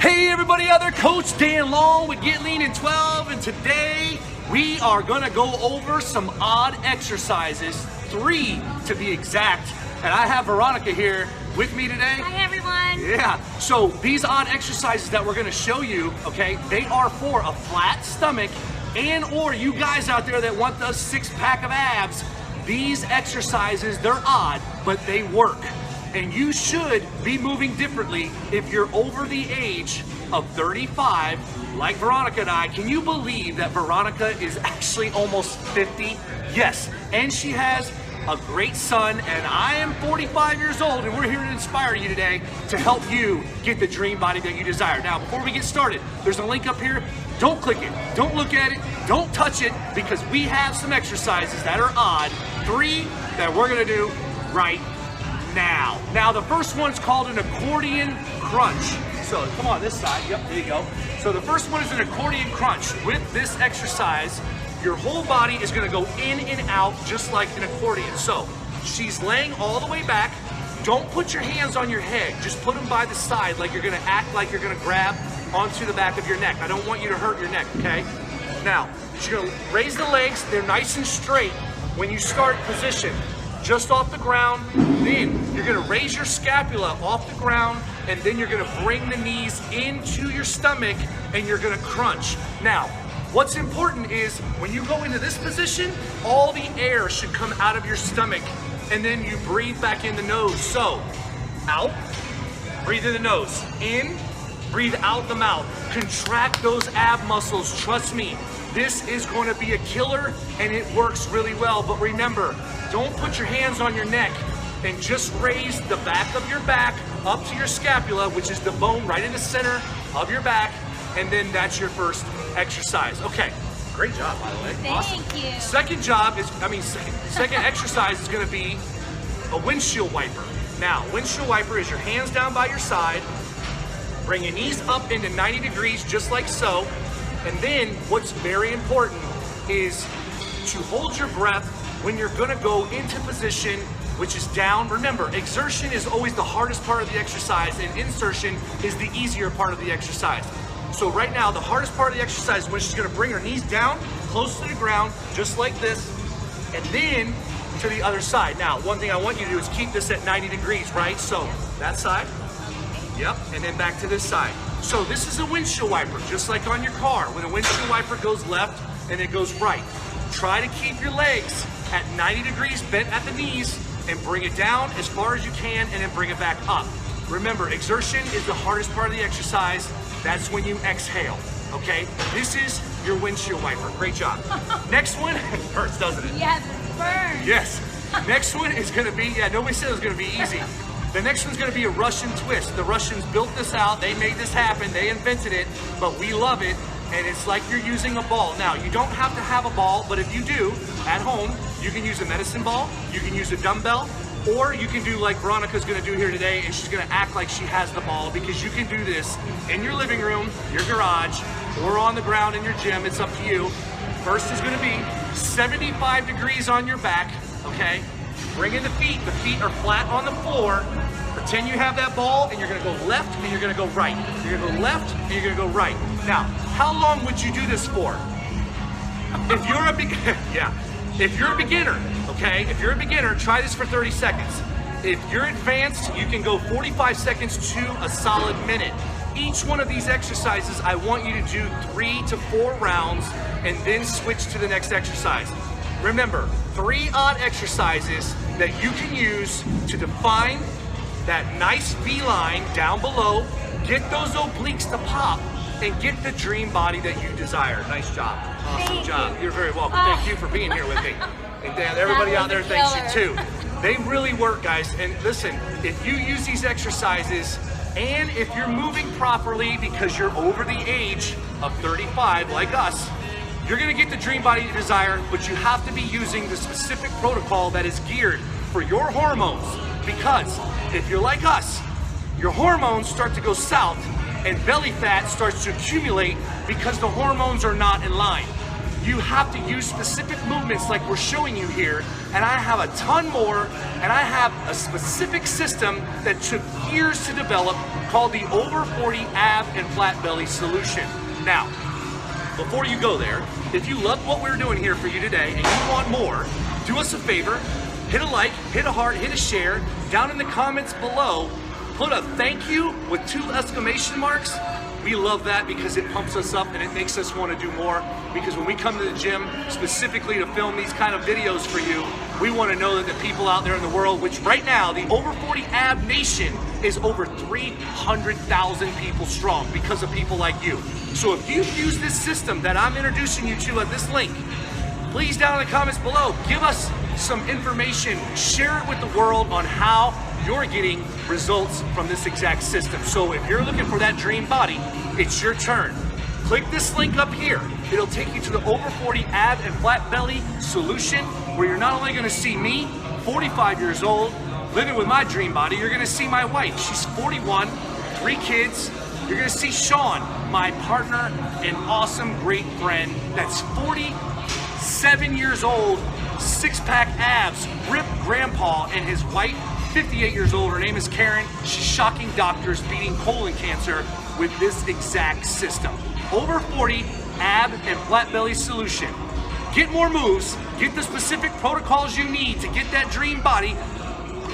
Hey everybody out there, Coach Dan Long with Get Lean in 12, and today we are gonna go over some odd exercises, 3 to be exact. And I have Veronica here with me today. Hi everyone. Yeah, so these odd exercises that we're gonna show you, okay, they are for a flat stomach and or you guys out there that want the 6-pack of abs. These exercises, they're odd, but they work. And you should be moving differently if you're over the age of 35, like Veronica and I. Can you believe that Veronica is actually almost 50? Yes, and she has a great son, and I am 45 years old, and we're here to inspire you today to help you get the dream body that you desire. Now, before we get started, there's a link up here. Don't click it, don't look at it, don't touch it, because we have some exercises that are odd, 3 that we're gonna do right now. Now, the first one's called an accordion crunch. So come on this side, yep, there you go. So the first one is an accordion crunch. With this exercise, your whole body is gonna go in and out just like an accordion. So she's laying all the way back. Don't put your hands on your head, just put them by the side like you're gonna act like you're gonna grab onto the back of your neck. I don't want you to hurt your neck, okay? Now, she's gonna raise the legs, they're nice and straight. When you start position, just off the ground, then you're gonna raise your scapula off the ground, and then you're gonna bring the knees into your stomach, and you're gonna crunch. Now, what's important is when you go into this position, all the air should come out of your stomach, and then you breathe back in the nose. So, out, breathe in the nose, in, breathe out the mouth. Contract those ab muscles, trust me. This is going to be a killer, and it works really well. But remember, don't put your hands on your neck, and just raise the back of your back up to your scapula, which is the bone right in the center of your back, and then that's your first exercise. Okay, great job, by the way. Thank you. Second exercise is going to be a windshield wiper. Now, windshield wiper is your hands down by your side, bring your knees up into 90 degrees, just like so. And then what's very important is to hold your breath when you're gonna go into position, which is down. Remember, exertion is always the hardest part of the exercise, and insertion is the easier part of the exercise. So right now, the hardest part of the exercise is when she's gonna bring her knees down, close to the ground, just like this, and then to the other side. Now, one thing I want you to do is keep this at 90 degrees, right? So that side, yep, and then back to this side. So this is a windshield wiper, just like on your car. When a windshield wiper goes left and it goes right, try to keep your legs at 90 degrees bent at the knees and bring it down as far as you can and then bring it back up. Remember, exertion is the hardest part of the exercise. That's when you exhale, okay? This is your windshield wiper. Great job. Next one, it hurts, doesn't it? Yes, it burns. Yes. Next one is gonna be, yeah, nobody said it was gonna be easy. The next one's gonna be a Russian twist. The Russians built this out, they made this happen, they invented it, but we love it, and it's like you're using a ball. Now, you don't have to have a ball, but if you do, at home, you can use a medicine ball, you can use a dumbbell, or you can do like Veronica's gonna do here today, and she's gonna act like she has the ball, because you can do this in your living room, your garage, or on the ground in your gym, it's up to you. First is gonna be 75 degrees on your back, okay? Bring in the feet are flat on the floor. Pretend you have that ball, and you're gonna go left and you're gonna go right. You're gonna go left and you're gonna go right. Now, how long would you do this for? If you're if you're a beginner, okay? If you're a beginner, try this for 30 seconds. If you're advanced, you can go 45 seconds to a solid minute. Each one of these exercises, I want you to do 3 to 4 rounds and then switch to the next exercise. Remember, 3 odd exercises that you can use to define that nice V line down below, get those obliques to pop, and get the dream body that you desire. Nice job. Awesome job. You're very welcome. Thank you for being here with me. And Dan, everybody out there thanks you too. They really work, guys. And listen, if you use these exercises, and if you're moving properly because you're over the age of 35, like us, you're gonna get the dream body you desire, but you have to be using the specific protocol that is geared for your hormones. Because if you're like us, your hormones start to go south and belly fat starts to accumulate because the hormones are not in line. You have to use specific movements like we're showing you here, and I have a ton more, and I have a specific system that took years to develop called the Over 40 Ab and Flat Belly Solution. Now, before you go there, if you love what we're doing here for you today and you want more, do us a favor, hit a like, hit a heart, hit a share, down in the comments below, put a thank you with 2 exclamation marks. We love that because it pumps us up and it makes us want to do more, because when we come to the gym specifically to film these kind of videos for you, we want to know that the people out there in the world, which right now the Over 40 Ab Nation is over 300,000 people strong because of people like you. So if you've used this system that I'm introducing you to at this link, please down in the comments below, give us some information, share it with the world on how you're getting results from this exact system. So if you're looking for that dream body, it's your turn. Click this link up here. It'll take you to the Over 40 Ab and Flat Belly Solution, where you're not only gonna see me, 45 years old, living with my dream body, you're gonna see my wife. She's 41, 3 kids. You're gonna see Sean, my partner and awesome great friend that's 47 years old, 6-pack abs, ripped grandpa, and his wife, 58 years old, her name is Karen. She's shocking doctors, beating colon cancer with this exact system. Over 40 Ab and Flat Belly Solution. Get more moves, get the specific protocols you need to get that dream body.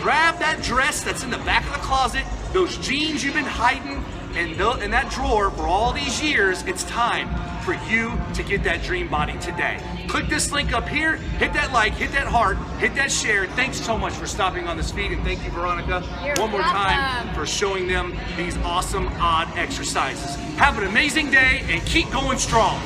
Grab that dress that's in the back of the closet, those jeans you've been hiding in that drawer for all these years. It's time for you to get that dream body today. Click this link up here, hit that like, hit that heart, hit that share. Thanks so much for stopping on this feed, and thank you, Veronica, one more time for showing them these awesome odd exercises. Have an amazing day and keep going strong.